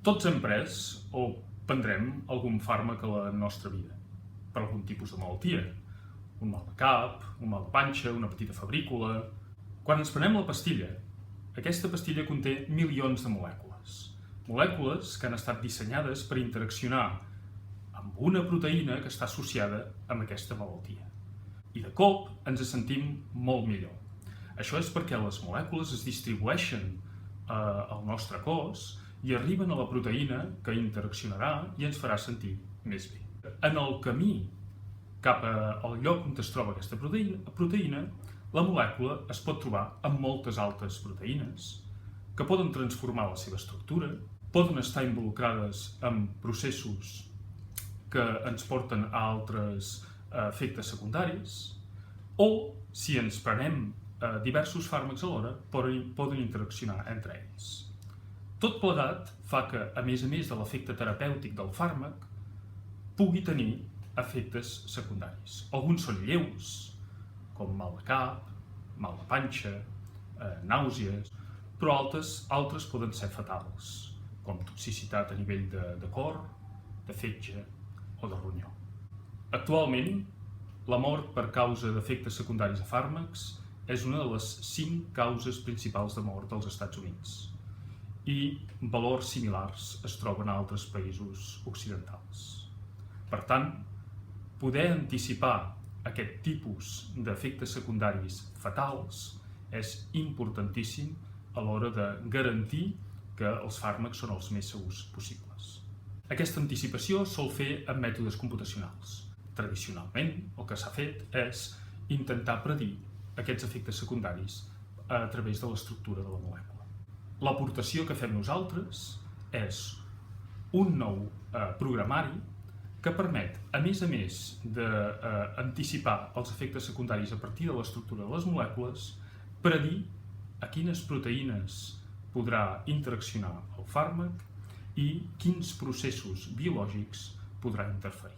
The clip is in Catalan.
Tots hem pres o prendrem algun fàrmac a la nostra vida, per algun tipus de malaltia. Un mal de cap, un mal de panxa, una petita febrícula... Quan ens prenem la pastilla, aquesta pastilla conté milions de molècules. Molècules que han estat dissenyades per interaccionar amb una proteïna que està associada amb aquesta malaltia. I de cop ens sentim molt millor. Això és perquè les molècules es distribueixen al nostre cos i arriben a la proteïna que interaccionarà i ens farà sentir més bé. En el camí cap al lloc on es troba aquesta proteïna, la molècula es pot trobar amb moltes altres proteïnes que poden transformar la seva estructura, poden estar involucrades en processos que ens porten a altres efectes secundaris, o, si ens prenem diversos fàrmacs alhora, poden interaccionar entre ells. Tot plegat fa que, a més de l'efecte terapèutic del fàrmac, pugui tenir efectes secundaris. Alguns són lleus, com mal de cap, mal de panxa, nàusees, però altres poden ser fatals, com toxicitat a nivell de cor, de fetge o de ronyó. Actualment, la mort per causa d'efectes secundaris de fàrmacs és una de les 5 causes principals de mort als Estats Units i valors similars es troben a altres països occidentals. Per tant, poder anticipar aquest tipus d'efectes secundaris fatals és importantíssim a l'hora de garantir que els fàrmacs són els més segurs possibles. Aquesta anticipació sol fer amb mètodes computacionals. Tradicionalment, el que s'ha fet és intentar predir aquests efectes secundaris a través de l'estructura de la molècula. L'aportació que fem nosaltres és un nou programari que permet, a més d'anticipar els efectes secundaris a partir de l'estructura de les molècules, predir a quines proteïnes podrà interaccionar el fàrmac i quins processos biològics podrà interferir.